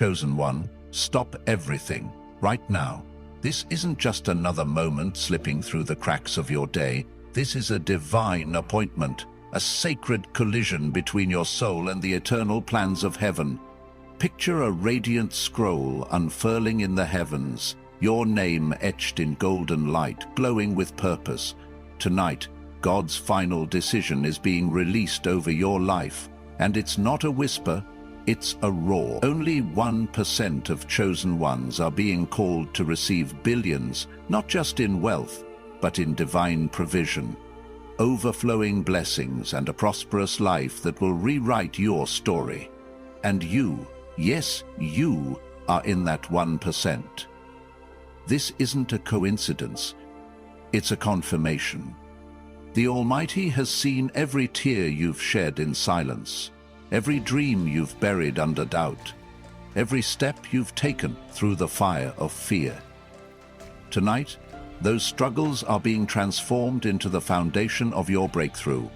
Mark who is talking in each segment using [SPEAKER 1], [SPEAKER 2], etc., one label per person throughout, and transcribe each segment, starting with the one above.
[SPEAKER 1] Chosen one, stop everything, right now. This isn't just another moment slipping through the cracks of your day. This is a divine appointment, a sacred collision between your soul and the eternal plans of heaven. Picture a radiant scroll unfurling in the heavens, your name etched in golden light, glowing with purpose. Tonight, God's final decision is being released over your life, and it's not a whisper, it's a roar. Only 1% of chosen ones are being called to receive billions, not just in wealth, but in divine provision. Overflowing blessings and a prosperous life that will rewrite your story. And you, yes, you are in that 1%. This isn't a coincidence, it's a confirmation. The Almighty has seen every tear you've shed in silence, every dream you've buried under doubt, every step you've taken through the fire of fear. Tonight, those struggles are being transformed into the foundation of your breakthrough.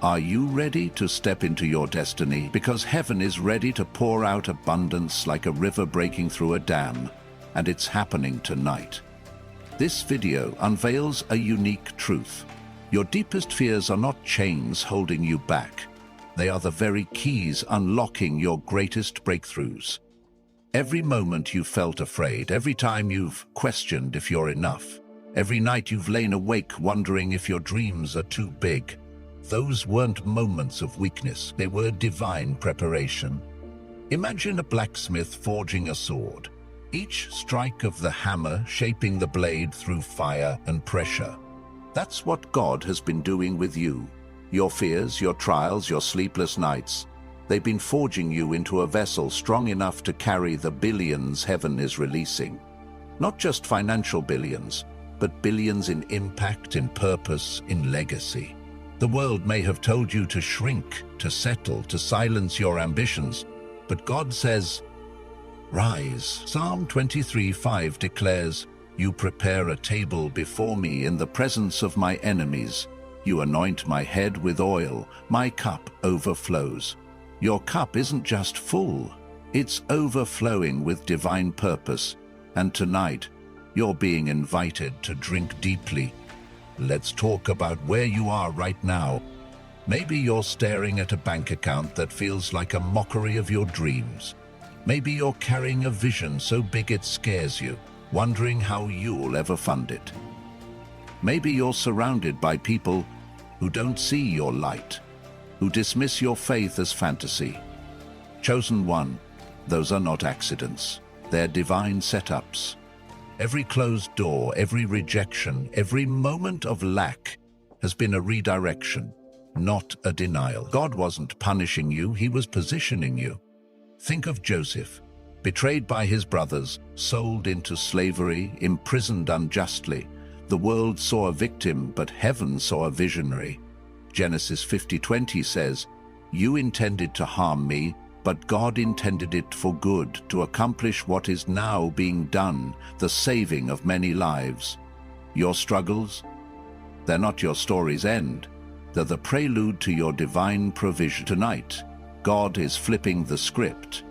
[SPEAKER 1] Are you ready to step into your destiny? Because heaven is ready to pour out abundance like a river breaking through a dam, and it's happening tonight. This video unveils a unique truth. Your deepest fears are not chains holding you back. They are the very keys unlocking your greatest breakthroughs. Every moment you've felt afraid, every time you've questioned if you're enough, every night you've lain awake wondering if your dreams are too big, those weren't moments of weakness, they were divine preparation. Imagine a blacksmith forging a sword, each strike of the hammer shaping the blade through fire and pressure. That's what God has been doing with you. Your fears, your trials, your sleepless nights, they've been forging you into a vessel strong enough to carry the billions heaven is releasing. Not just financial billions, but billions in impact, in purpose, in legacy. The world may have told you to shrink, to settle, to silence your ambitions, but God says, rise. Psalm 23:5 declares, you prepare a table before me in the presence of my enemies. You anoint my head with oil, my cup overflows. Your cup isn't just full, it's overflowing with divine purpose. And tonight, you're being invited to drink deeply. Let's talk about where you are right now. Maybe you're staring at a bank account that feels like a mockery of your dreams. Maybe you're carrying a vision so big it scares you, wondering how you'll ever fund it. Maybe you're surrounded by people who don't see your light, who dismiss your faith as fantasy. Chosen one, those are not accidents. They're divine setups. Every closed door, every rejection, every moment of lack has been a redirection, not a denial. God wasn't punishing you, he was positioning you. Think of Joseph, betrayed by his brothers, sold into slavery, imprisoned unjustly. The world saw a victim, but heaven saw a visionary. Genesis 50:20 says, you intended to harm me, but God intended it for good, to accomplish what is now being done, the saving of many lives. Your struggles? They're not your story's end. They're the prelude to your divine provision. Tonight, God is flipping the script.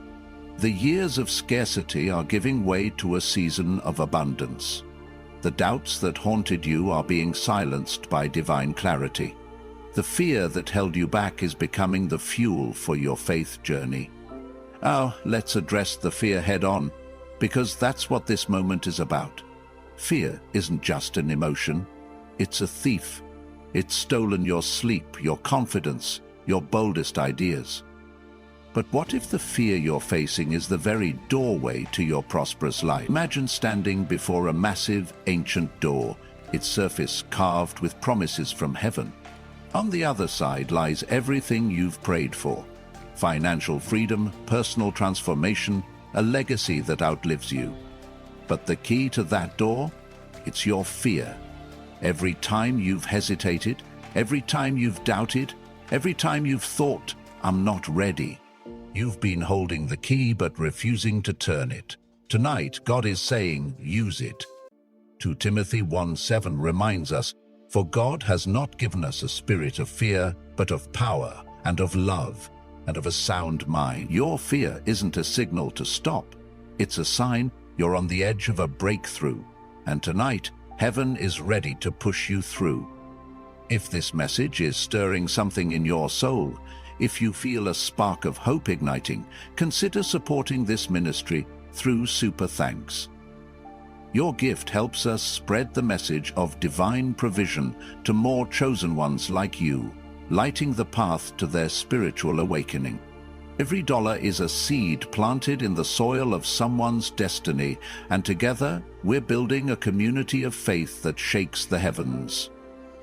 [SPEAKER 1] The years of scarcity are giving way to a season of abundance. The doubts that haunted you are being silenced by divine clarity. The fear that held you back is becoming the fuel for your faith journey. Now, let's address the fear head-on, because that's what this moment is about. Fear isn't just an emotion, it's a thief. It's stolen your sleep, your confidence, your boldest ideas. But what if the fear you're facing is the very doorway to your prosperous life? Imagine standing before a massive, ancient door, its surface carved with promises from heaven. On the other side lies everything you've prayed for: financial freedom, personal transformation, a legacy that outlives you. But the key to that door? It's your fear. Every time you've hesitated, every time you've doubted, every time you've thought, I'm not ready, you've been holding the key but refusing to turn it. Tonight, God is saying, use it. 2 Timothy 1:7 reminds us, for God has not given us a spirit of fear, but of power and of love and of a sound mind. Your fear isn't a signal to stop. It's a sign you're on the edge of a breakthrough, and tonight, heaven is ready to push you through. If this message is stirring something in your soul, if you feel a spark of hope igniting, consider supporting this ministry through Super Thanks. Your gift helps us spread the message of divine provision to more chosen ones like you, lighting the path to their spiritual awakening. Every dollar is a seed planted in the soil of someone's destiny, and together we're building a community of faith that shakes the heavens.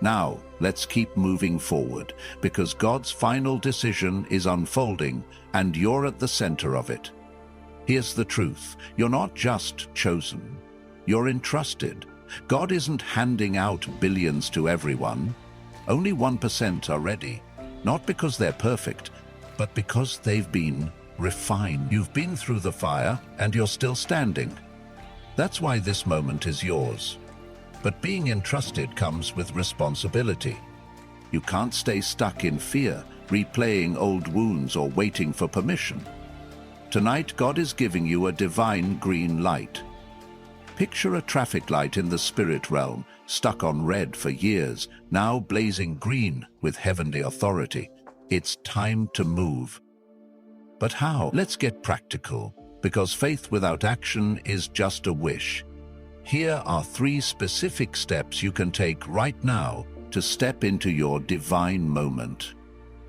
[SPEAKER 1] Now, let's keep moving forward, because God's final decision is unfolding, and you're at the center of it. Here's the truth: you're not just chosen, you're entrusted. God isn't handing out billions to everyone. Only 1% are ready, not because they're perfect, but because they've been refined. You've been through the fire, and you're still standing. That's why this moment is yours. But being entrusted comes with responsibility. You can't stay stuck in fear, replaying old wounds or waiting for permission. Tonight, God is giving you a divine green light. Picture a traffic light in the spirit realm, stuck on red for years, now blazing green with heavenly authority. It's time to move. But how? Let's get practical, because faith without action is just a wish. Here are 3 specific steps you can take right now to step into your divine moment.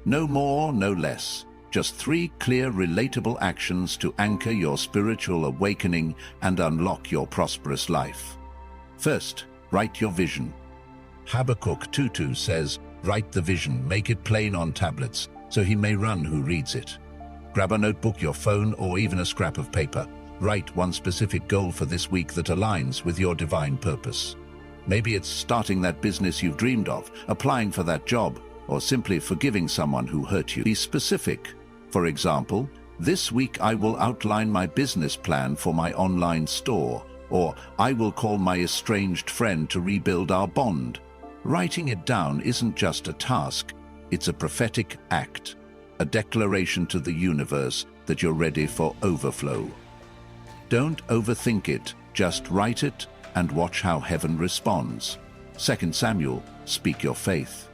[SPEAKER 1] No more, no less. Just 3 clear, relatable actions to anchor your spiritual awakening and unlock your prosperous life. First, write your vision. Habakkuk 2:2 says, "Write the vision, make it plain on tablets, so he may run who reads it." Grab a notebook, your phone, or even a scrap of paper. Write one specific goal for this week that aligns with your divine purpose. Maybe it's starting that business you've dreamed of, applying for that job, or simply forgiving someone who hurt you. Be specific. For example, this week I will outline my business plan for my online store, or I will call my estranged friend to rebuild our bond. Writing it down isn't just a task, it's a prophetic act, a declaration to the universe that you're ready for overflow. Don't overthink it, just write it and watch how heaven responds. 2 Samuel, speak your faith.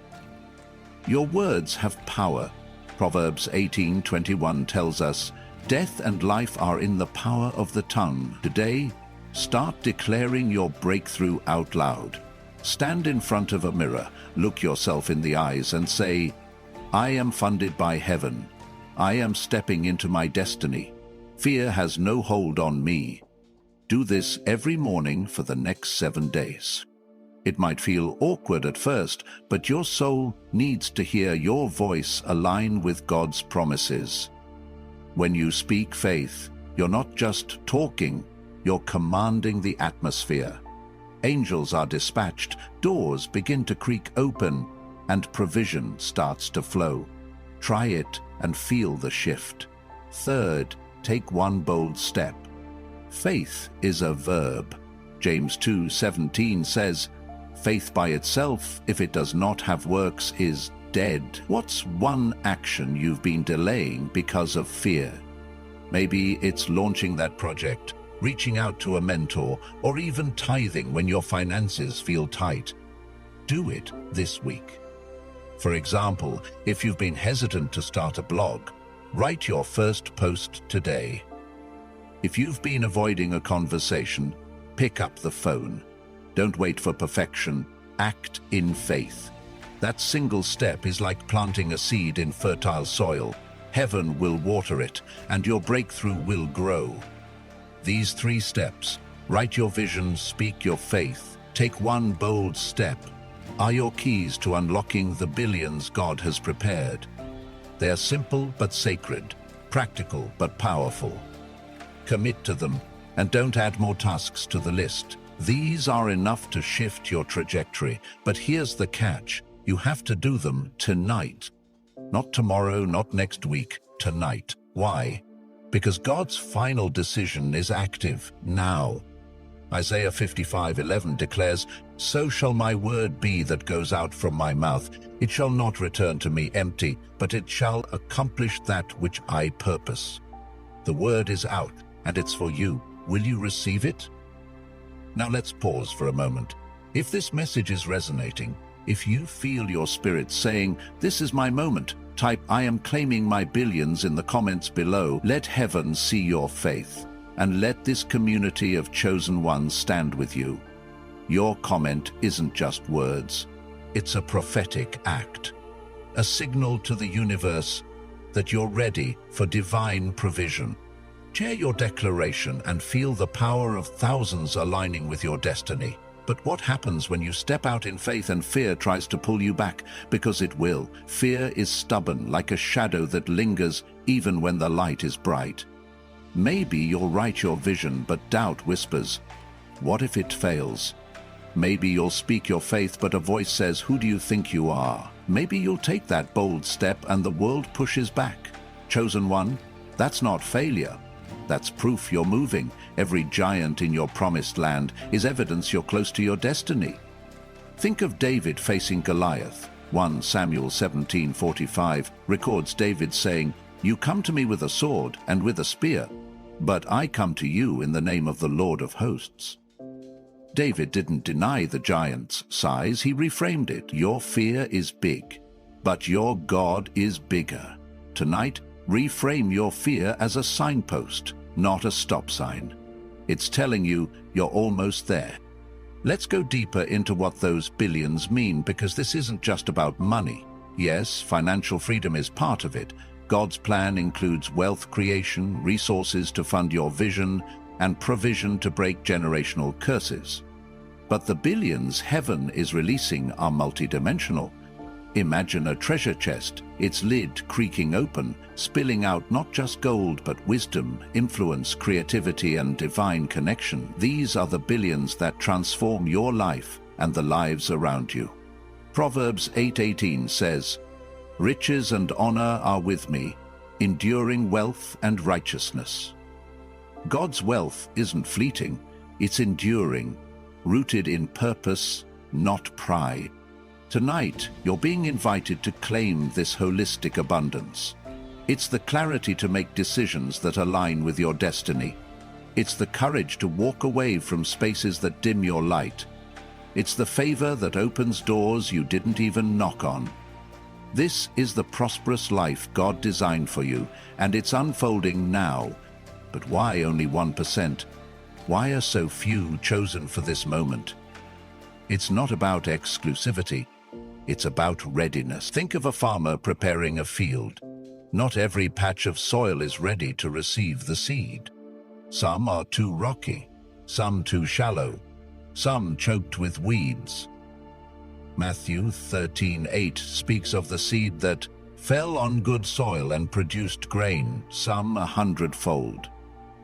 [SPEAKER 1] Your words have power. Proverbs 18:21 tells us, "Death and life are in the power of the tongue." Today, start declaring your breakthrough out loud. Stand in front of a mirror, look yourself in the eyes and say, "I am funded by heaven. I am stepping into my destiny. Fear has no hold on me." Do this every morning for the next 7 days. It might feel awkward at first, but your soul needs to hear your voice align with God's promises. When you speak faith, you're not just talking, you're commanding the atmosphere. Angels are dispatched, doors begin to creak open, and provision starts to flow. Try it and feel the shift. Third, take one bold step. Faith is a verb. James 2:17 says, "Faith by itself, if it does not have works, is dead." What's one action you've been delaying because of fear? Maybe it's launching that project, reaching out to a mentor, or even tithing when your finances feel tight. Do it this week. For example, if you've been hesitant to start a blog, write your first post today. If you've been avoiding a conversation, pick up the phone. Don't wait for perfection, act in faith. That single step is like planting a seed in fertile soil. Heaven will water it, and your breakthrough will grow. These 3 steps, write your vision, speak your faith, take one bold step, are your keys to unlocking the billions God has prepared. They are simple but sacred, practical but powerful. Commit to them, and don't add more tasks to the list. These are enough to shift your trajectory, but here's the catch: you have to do them tonight. Not tomorrow, not next week, tonight. Why? Because God's final decision is active now. Isaiah 55:11 declares, "So shall my word be that goes out from my mouth. It shall not return to me empty, but it shall accomplish that which I purpose." The word is out, and it's for you. Will you receive it? Now let's pause for a moment. If this message is resonating, if you feel your spirit saying, "This is my moment," type "I am claiming my billions" in the comments below. Let heaven see your faith, and let this community of chosen ones stand with you. Your comment isn't just words. It's a prophetic act, a signal to the universe that you're ready for divine provision. Share your declaration and feel the power of thousands aligning with your destiny. But what happens when you step out in faith and fear tries to pull you back? Because it will. Fear is stubborn, like a shadow that lingers even when the light is bright. Maybe you'll write your vision, but doubt whispers, "What if it fails?" Maybe you'll speak your faith, but a voice says, "Who do you think you are?" Maybe you'll take that bold step and the world pushes back. Chosen one, that's not failure. That's proof you're moving. Every giant in your promised land is evidence you're close to your destiny. Think of David facing Goliath. 1 Samuel 17:45 records David saying, "You come to me with a sword and with a spear, but I come to you in the name of the Lord of hosts." David didn't deny the giant's size, he reframed it. Your fear is big, but your God is bigger. Tonight, reframe your fear as a signpost, not a stop sign. It's telling you you're almost there. Let's go deeper into what those billions mean, because this isn't just about money. Yes, financial freedom is part of it. God's plan includes wealth creation, resources to fund your vision, and provision to break generational curses. But the billions heaven is releasing are multidimensional. Imagine a treasure chest, its lid creaking open, spilling out not just gold but wisdom, influence, creativity, and divine connection. These are the billions that transform your life and the lives around you. Proverbs 8:18 says, "Riches and honor are with me, enduring wealth and righteousness." God's wealth isn't fleeting, it's enduring, rooted in purpose, not pride. Tonight, you're being invited to claim this holistic abundance. It's the clarity to make decisions that align with your destiny. It's the courage to walk away from spaces that dim your light. It's the favor that opens doors you didn't even knock on. This is the prosperous life God designed for you, and it's unfolding now. But why only 1%? Why are so few chosen for this moment? It's not about exclusivity. It's about readiness. Think of a farmer preparing a field. Not every patch of soil is ready to receive the seed. Some are too rocky, some too shallow, some choked with weeds. Matthew 13:8 speaks of the seed that fell on good soil and produced grain, some 100-fold.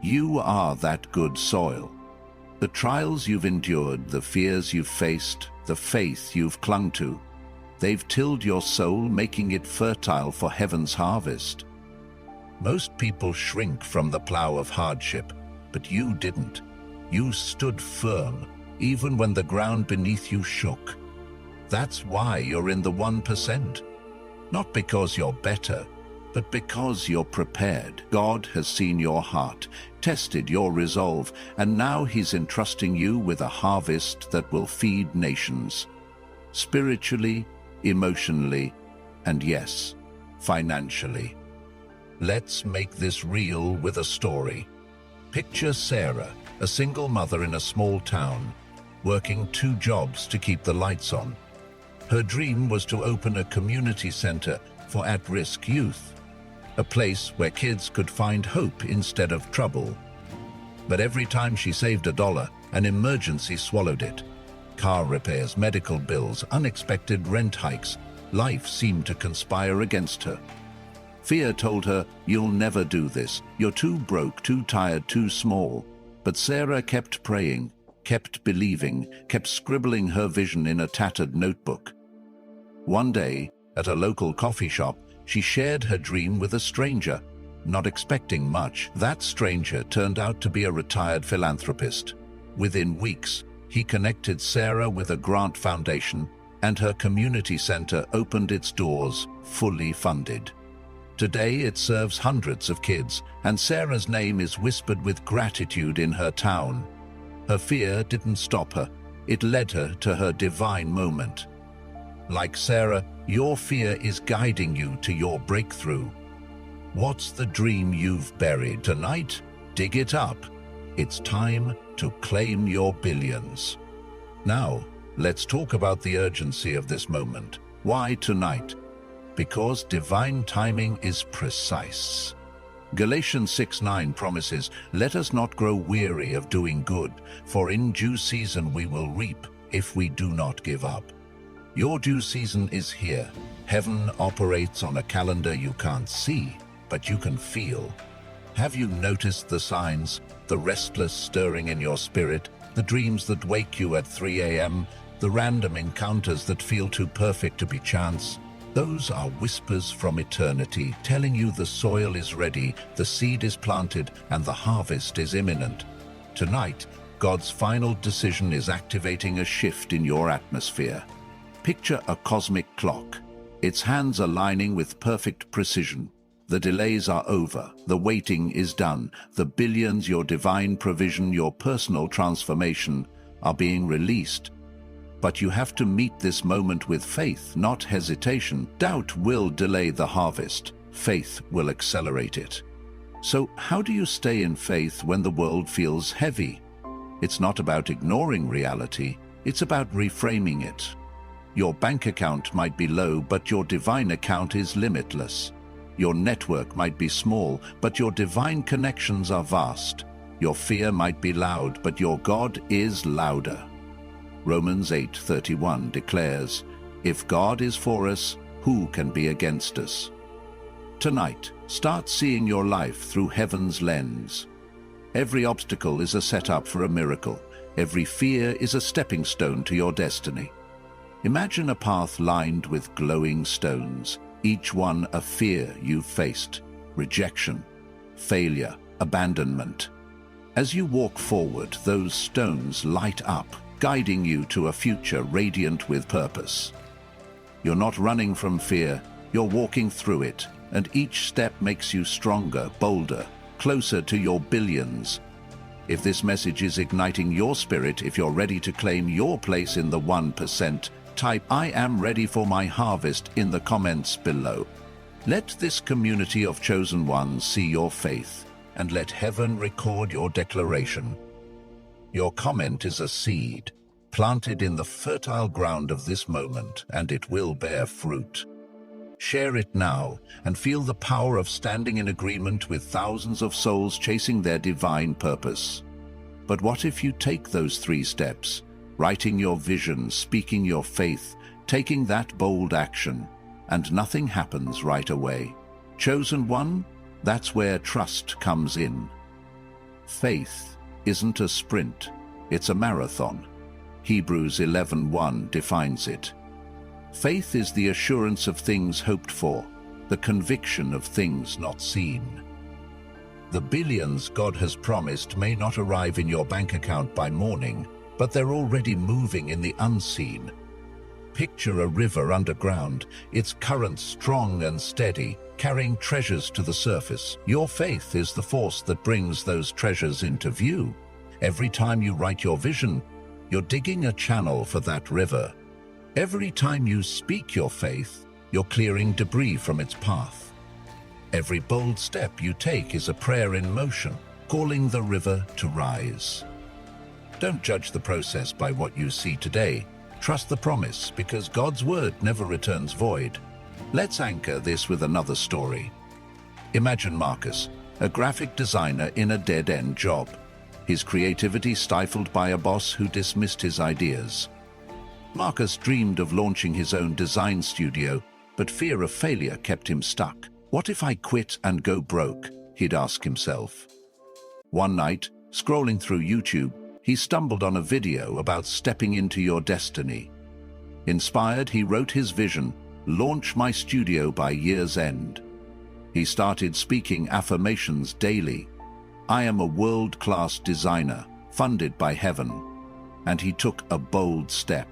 [SPEAKER 1] You are that good soil. The trials you've endured, the fears you've faced, the faith you've clung to, they've tilled your soul, making it fertile for heaven's harvest. Most people shrink from the plow of hardship, but you didn't. You stood firm, even when the ground beneath you shook. That's why you're in the 1%. Not because you're better, but because you're prepared. God has seen your heart, tested your resolve, and now He's entrusting you with a harvest that will feed nations. Spiritually, emotionally, and yes, financially. Let's make this real with a story. Picture Sarah, a single mother in a small town, working 2 jobs to keep the lights on. Her dream was to open a community center for at-risk youth, a place where kids could find hope instead of trouble. But every time she saved $1, an emergency swallowed it. Car repairs, medical bills, unexpected rent hikes. Life seemed to conspire against her. Fear told her, "You'll never do this. You're too broke, too tired, too small." But Sarah kept praying, kept believing, kept scribbling her vision in a tattered notebook. One day, at a local coffee shop, she shared her dream with a stranger, not expecting much. That stranger turned out to be a retired philanthropist. Within weeks, he connected Sarah with a grant foundation, and her community center opened its doors, fully funded. Today it serves hundreds of kids, and Sarah's name is whispered with gratitude in her town. Her fear didn't stop her, it led her to her divine moment. Like Sarah, your fear is guiding you to your breakthrough. What's the dream you've buried tonight? Dig it up. It's time to claim your billions. Now, let's talk about the urgency of this moment. Why tonight? Because divine timing is precise. Galatians 6:9 promises, "Let us not grow weary of doing good, for in due season we will reap if we do not give up." Your due season is here. Heaven operates on a calendar you can't see, but you can feel. Have you noticed the signs, the restless stirring in your spirit, the dreams that wake you at 3 a.m., the random encounters that feel too perfect to be chance? Those are whispers from eternity telling you the soil is ready, the seed is planted, and the harvest is imminent. Tonight, God's final decision is activating a shift in your atmosphere. Picture a cosmic clock, its hands aligning with perfect precision. The delays are over, the waiting is done, the billions, your divine provision, your personal transformation are being released. But you have to meet this moment with faith, not hesitation. Doubt will delay the harvest. Faith will accelerate it. So how do you stay in faith when the world feels heavy? It's not about ignoring reality, it's about reframing it. Your bank account might be low, but your divine account is limitless. Your network might be small, but your divine connections are vast. Your fear might be loud, but your God is louder. Romans 8:31 declares, "If God is for us, who can be against us?" Tonight, start seeing your life through heaven's lens. Every obstacle is a setup for a miracle. Every fear is a stepping stone to your destiny. Imagine a path lined with glowing stones, each one a fear you've faced: rejection, failure, abandonment. As you walk forward, those stones light up, guiding you to a future radiant with purpose. You're not running from fear, you're walking through it, and each step makes you stronger, bolder, closer to your billions. If this message is igniting your spirit, if you're ready to claim your place in the 1%, type "I am ready for my harvest" in the comments below. Let this community of chosen ones see your faith, and let heaven record your declaration. Your comment is a seed, planted in the fertile ground of this moment, and it will bear fruit. Share it now, and feel the power of standing in agreement with thousands of souls chasing their divine purpose. But what if you take those 3 steps? Writing your vision, speaking your faith, taking that bold action, and nothing happens right away. Chosen one, that's where trust comes in. Faith isn't a sprint, it's a marathon. Hebrews 11:1 defines it. Faith is the assurance of things hoped for, the conviction of things not seen. The billions God has promised may not arrive in your bank account by morning, but they're already moving in the unseen. Picture a river underground, its current strong and steady, carrying treasures to the surface. Your faith is the force that brings those treasures into view. Every time you write your vision, you're digging a channel for that river. Every time you speak your faith, you're clearing debris from its path. Every bold step you take is a prayer in motion, calling the river to rise. Don't judge the process by what you see today. Trust the promise, because God's word never returns void. Let's anchor this with another story. Imagine Marcus, a graphic designer in a dead-end job. His creativity stifled by a boss who dismissed his ideas. Marcus dreamed of launching his own design studio, but fear of failure kept him stuck. What if I quit and go broke? He'd ask himself. One night, scrolling through YouTube, he stumbled on a video about stepping into your destiny. Inspired, he wrote his vision, "Launch my studio by year's end." He started speaking affirmations daily. "I am a world-class designer. funded by heaven, and he took a bold step.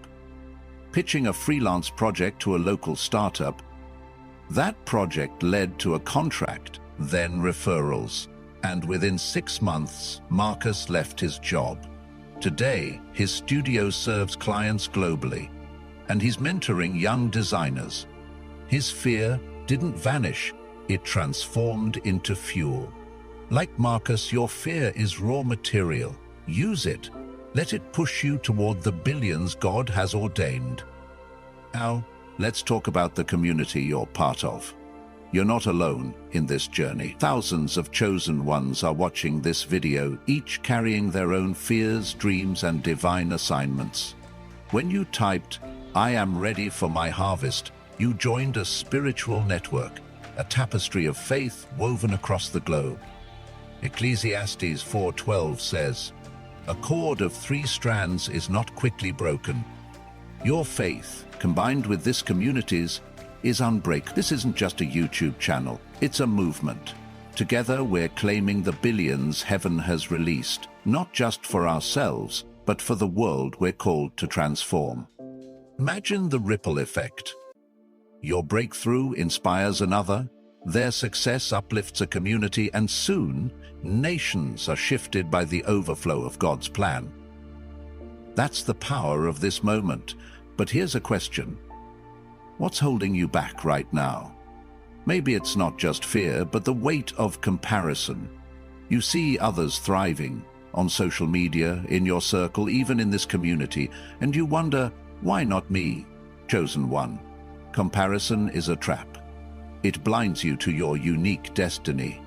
[SPEAKER 1] Pitching a freelance project to a local startup, that project led to a contract, then referrals, and within 6 months, Marcus left his job. Today, his studio serves clients globally, and he's mentoring young designers. His fear didn't vanish, it transformed into fuel. Like Marcus, your fear is raw material. Use it. Let it push you toward the billions God has ordained. Now, let's talk about the community you're part of. You're not alone in this journey. Thousands of chosen ones are watching this video, each carrying their own fears, dreams, and divine assignments. When you typed, "I am ready for my harvest," you joined a spiritual network, a tapestry of faith woven across the globe. Ecclesiastes 4:12 says, "A cord of 3 strands is not quickly broken." Your faith, combined with this community's, is unbreakable. This isn't just a YouTube channel, it's a movement. Together we're claiming the billions heaven has released, not just for ourselves, but for the world we're called to transform. Imagine the ripple effect. Your breakthrough inspires another, their success uplifts a community, and soon, nations are shifted by the overflow of God's plan. That's the power of this moment. But here's a question. What's holding you back right now? Maybe it's not just fear, but the weight of comparison. You see others thriving on social media, in your circle, even in this community, and you wonder, why not me? Chosen one. Comparison is a trap. It blinds you to your unique destiny.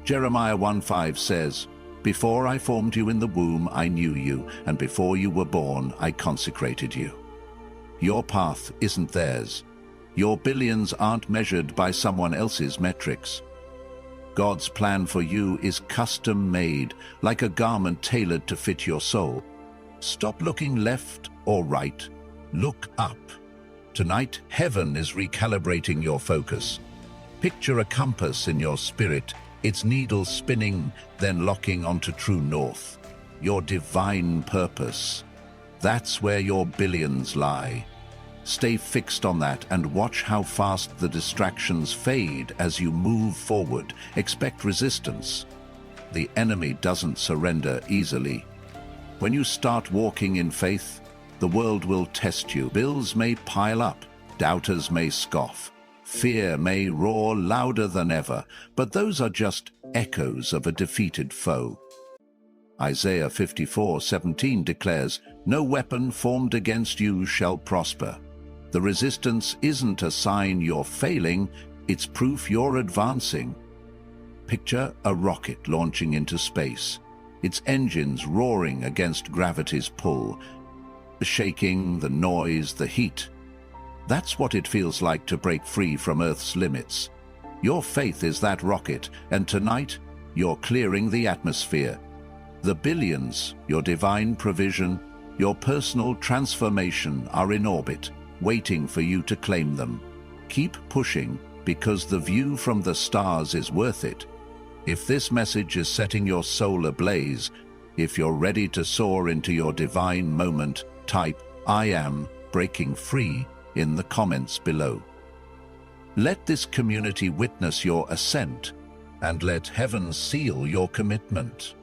[SPEAKER 1] Jeremiah 1:5 says, "Before I formed you in the womb, I knew you, and before you were born, I consecrated you." Your path isn't theirs. Your billions aren't measured by someone else's metrics. God's plan for you is custom-made, like a garment tailored to fit your soul. Stop looking left or right. Look up. Tonight, heaven is recalibrating your focus. Picture a compass in your spirit, its needle spinning, then locking onto true north. Your divine purpose. That's where your billions lie. Stay fixed on that and watch how fast the distractions fade as you move forward. Expect resistance. The enemy doesn't surrender easily. When you start walking in faith, the world will test you. Bills may pile up, doubters may scoff, fear may roar louder than ever, but those are just echoes of a defeated foe. Isaiah 54:17 declares, "No weapon formed against you shall prosper." The resistance isn't a sign you're failing, it's proof you're advancing. Picture a rocket launching into space, its engines roaring against gravity's pull. The shaking, the noise, the heat. That's what it feels like to break free from Earth's limits. Your faith is that rocket, and tonight, you're clearing the atmosphere. The billions, your divine provision, your personal transformation are in orbit, waiting for you to claim them. Keep pushing, because the view from the stars is worth it. If this message is setting your soul ablaze, if you're ready to soar into your divine moment, type "I am breaking free" in the comments below. Let this community witness your ascent, and let heaven seal your commitment.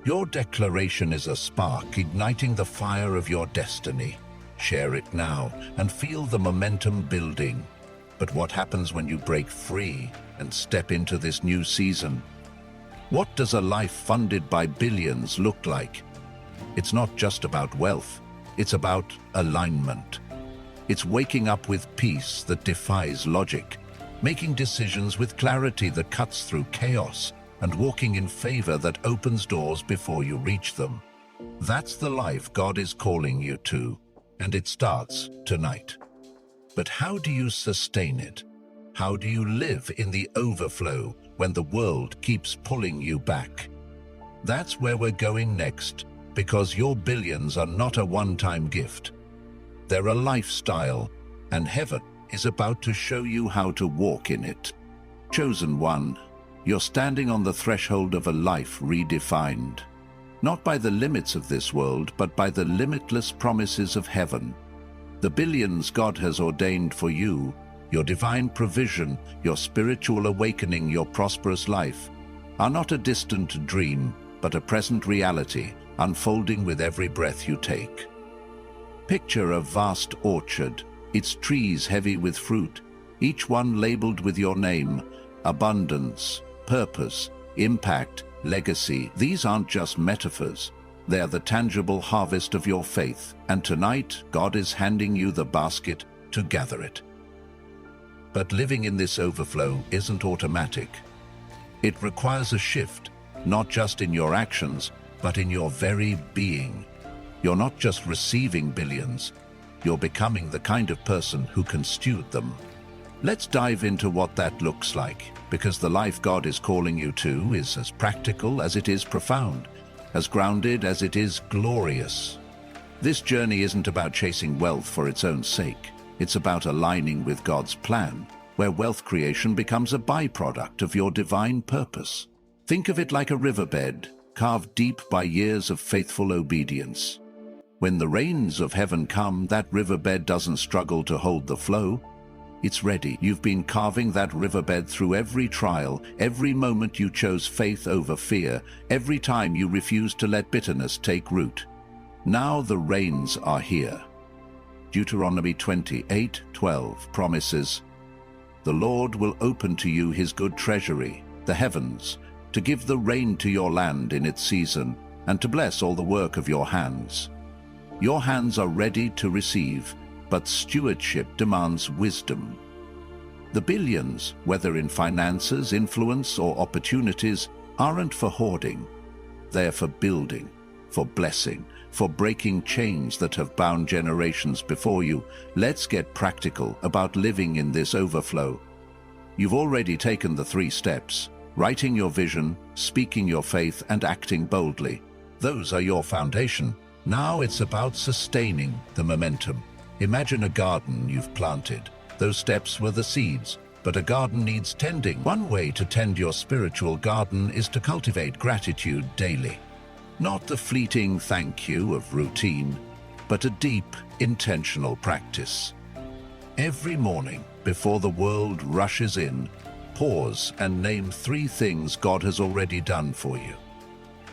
[SPEAKER 1] Your declaration is a spark igniting the fire of your destiny. Share it now and feel the momentum building. But what happens when you break free and step into this new season? What does a life funded by billions look like? It's not just about wealth, it's about alignment. It's waking up with peace that defies logic, making decisions with clarity that cuts through chaos, and walking in favor that opens doors before you reach them. That's the life God is calling you to, and it starts tonight. But how do you sustain it? How do you live in the overflow when the world keeps pulling you back? That's where we're going next, because your billions are not a one-time gift. They're a lifestyle, and heaven is about to show you how to walk in it. Chosen one, you're standing on the threshold of a life redefined. not by the limits of this world, but by the limitless promises of heaven. The billions God has ordained for you, your divine provision, your spiritual awakening, your prosperous life, are not a distant dream, but a present reality, unfolding with every breath you take. Picture a vast orchard, its trees heavy with fruit, each one labeled with your name: abundance, purpose, impact, legacy. These aren't just metaphors. They are the tangible harvest of your faith, and tonight God is handing you the basket to gather it. But living in this overflow isn't automatic. It requires a shift, not just in your actions, but in your very being. You're not just receiving billions, you're becoming the kind of person who can steward them. Let's dive into what that looks like, because the life God is calling you to is as practical as it is profound, as grounded as it is glorious. This journey isn't about chasing wealth for its own sake. It's about aligning with God's plan, where wealth creation becomes a byproduct of your divine purpose. Think of it like a riverbed, carved deep by years of faithful obedience. When the rains of heaven come, that riverbed doesn't struggle to hold the flow. It's ready. You've been carving that riverbed through every trial, every moment you chose faith over fear, every time you refused to let bitterness take root. Now the rains are here. Deuteronomy 28:12 promises, "The Lord will open to you his good treasury, the heavens, to give the rain to your land in its season, and to bless all the work of your hands." Your hands are ready to receive, but stewardship demands wisdom. The billions, whether in finances, influence, or opportunities, aren't for hoarding. They are for building, for blessing, for breaking chains that have bound generations before you. Let's get practical about living in this overflow. You've already taken the 3 steps: writing your vision, speaking your faith, and acting boldly. Those are your foundation. Now it's about sustaining the momentum. Imagine a garden you've planted. Those steps were the seeds, but a garden needs tending. One way to tend your spiritual garden is to cultivate gratitude daily. Not the fleeting thank you of routine, but a deep, intentional practice. Every morning, before the world rushes in, pause and name 3 things God has already done for you.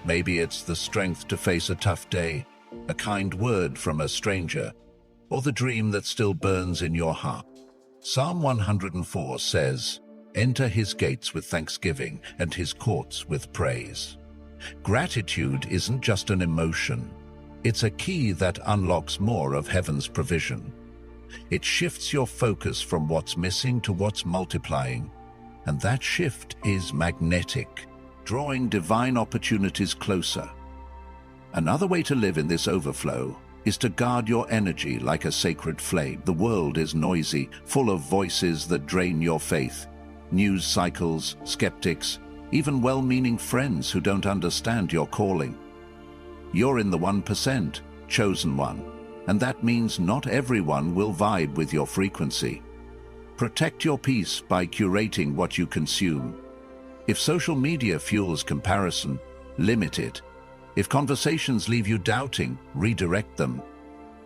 [SPEAKER 1] Maybe it's the strength to face a tough day, a kind word from a stranger, or the dream that still burns in your heart. Psalm 104 says, "Enter his gates with thanksgiving and his courts with praise." Gratitude isn't just an emotion. It's a key that unlocks more of heaven's provision. It shifts your focus from what's missing to what's multiplying, and that shift is magnetic, drawing divine opportunities closer. Another way to live in this overflow is to guard your energy like a sacred flame. The world is noisy, full of voices that drain your faith. News cycles, skeptics, even well-meaning friends who don't understand your calling. You're in the 1%, chosen one, and that means not everyone will vibe with your frequency. Protect your peace by curating what you consume. If social media fuels comparison, limit it. If conversations leave you doubting, redirect them.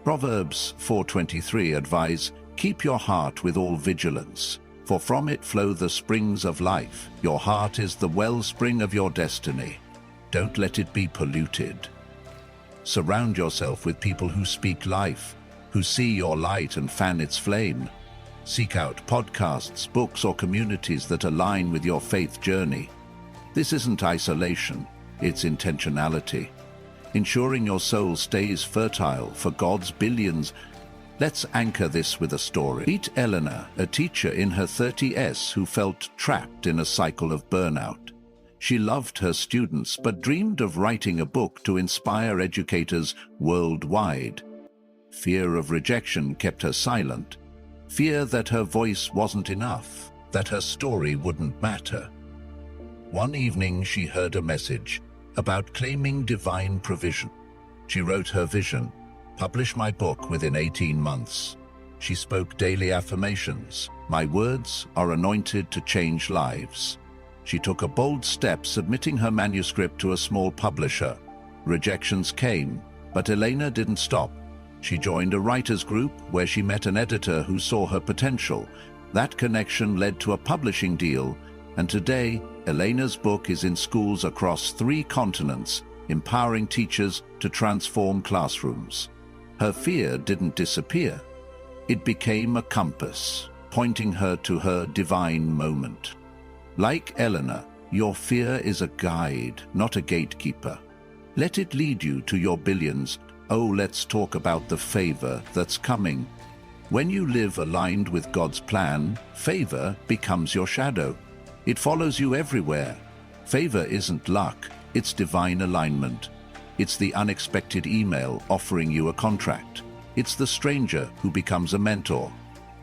[SPEAKER 1] Proverbs 4:23 advise, "Keep your heart with all vigilance, for from it flow the springs of life." Your heart is the wellspring of your destiny. Don't let it be polluted. Surround yourself with people who speak life, who see your light and fan its flame. Seek out podcasts, books, or communities that align with your faith journey. This isn't isolation. It's intentionality, ensuring your soul stays fertile for God's billions. Let's anchor this with a story. Meet Eleanor, a teacher in her 30s who felt trapped in a cycle of burnout. She loved her students but dreamed of writing a book to inspire educators worldwide. Fear of rejection kept her silent. Fear that her voice wasn't enough, that her story wouldn't matter. One evening she heard a message about claiming divine provision. She wrote her vision, "Publish my book within 18 months." She spoke daily affirmations, "My words are anointed to change lives." She took a bold step, submitting her manuscript to a small publisher. Rejections came, but Elena didn't stop. She joined a writers' group where she met an editor who saw her potential. That connection led to a publishing deal, and today, Elena's book is in schools across 3 continents, empowering teachers to transform classrooms. Her fear didn't disappear. It became a compass, pointing her to her divine moment. Like Eleanor, your fear is a guide, not a gatekeeper. Let it lead you to your billions. Oh, let's talk about the favor that's coming. When you live aligned with God's plan, favor becomes your shadow. It follows you everywhere. Favor isn't luck, it's divine alignment. It's the unexpected email offering you a contract. It's the stranger who becomes a mentor.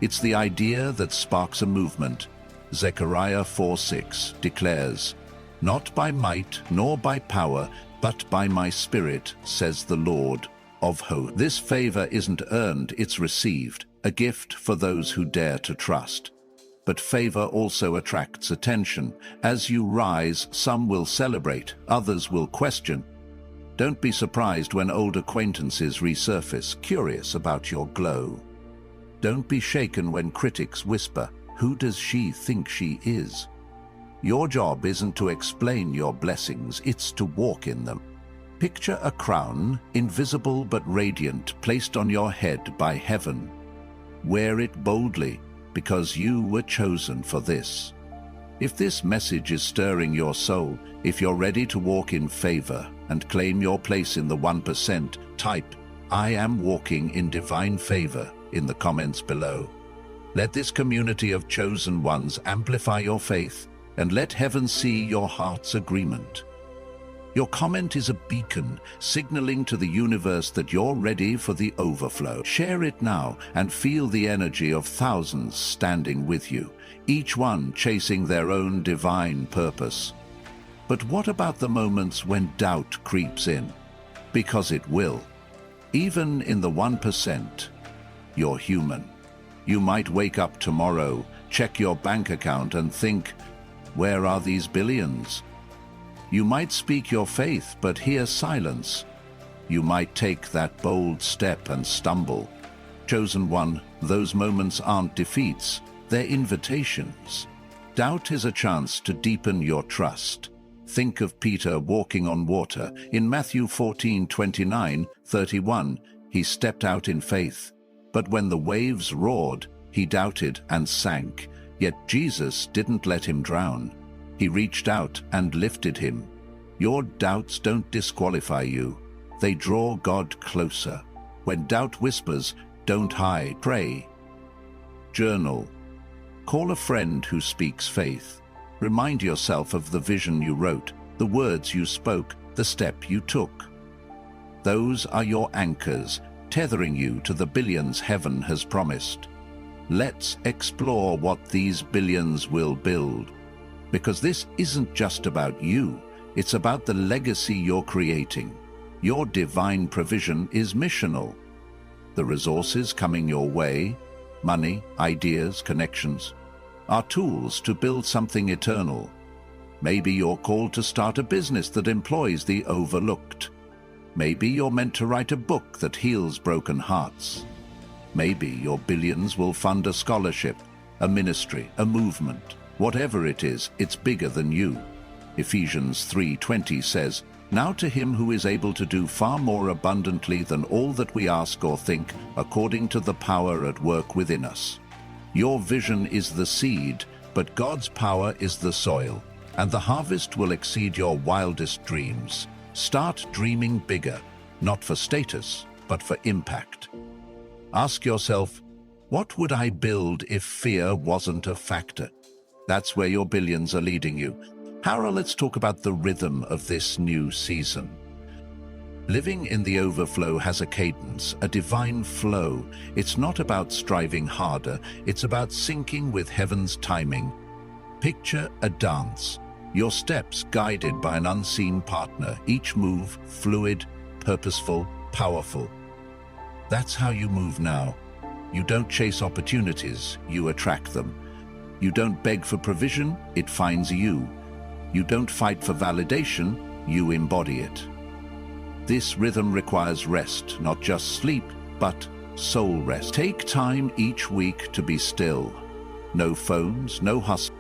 [SPEAKER 1] It's the idea that sparks a movement. Zechariah 4:6 declares, "Not by might nor by power, but by my spirit, says the Lord of hosts." This favor isn't earned, it's received, a gift for those who dare to trust. But favor also attracts attention. As you rise, some will celebrate, others will question. Don't be surprised when old acquaintances resurface, curious about your glow. Don't be shaken when critics whisper, "Who does she think she is?" Your job isn't to explain your blessings, it's to walk in them. Picture a crown, invisible but radiant, placed on your head by heaven. Wear it boldly, because you were chosen for this. If this message is stirring your soul, if you're ready to walk in favor and claim your place in the 1%, type, "I am walking in divine favor," in the comments below. Let this community of chosen ones amplify your faith, and let heaven see your heart's agreement. Your comment is a beacon, signaling to the universe that you're ready for the overflow. Share it now and feel the energy of thousands standing with you, each one chasing their own divine purpose. But what about the moments when doubt creeps in? Because it will. Even in the 1%, you're human. You might wake up tomorrow, check your bank account and think, "Where are these billions?" You might speak your faith, but hear silence. You might take that bold step and stumble. Chosen one, those moments aren't defeats, they're invitations. Doubt is a chance to deepen your trust. Think of Peter walking on water. In Matthew 14:29-31, he stepped out in faith. But when the waves roared, he doubted and sank. Yet Jesus didn't let him drown. He reached out and lifted him. Your doubts don't disqualify you. They draw God closer. When doubt whispers, don't hide, pray. Journal. Call a friend who speaks faith. Remind yourself of the vision you wrote, the words you spoke, the step you took. Those are your anchors, tethering you to the billions heaven has promised. Let's explore what these billions will build. Because this isn't just about you, it's about the legacy you're creating. Your divine provision is missional. The resources coming your way, money, ideas, connections, are tools to build something eternal. Maybe you're called to start a business that employs the overlooked. Maybe you're meant to write a book that heals broken hearts. Maybe your billions will fund a scholarship, a ministry, a movement. Whatever it is, it's bigger than you. Ephesians 3:20 says, "Now to him who is able to do far more abundantly than all that we ask or think, according to the power at work within us." Your vision is the seed, but God's power is the soil, and the harvest will exceed your wildest dreams. Start dreaming bigger, not for status, but for impact. Ask yourself, what would I build if fear wasn't a factor? That's where your billions are leading you. Hara, let's talk about the rhythm of this new season. Living in the overflow has a cadence, a divine flow. It's not about striving harder, it's about syncing with heaven's timing. Picture a dance. Your steps guided by an unseen partner, each move fluid, purposeful, powerful. That's how you move now. You don't chase opportunities, you attract them. You don't beg for provision, it finds you. You don't fight for validation, you embody it. This rhythm requires rest, not just sleep, but soul rest. Take time each week to be still. No phones, no hustle.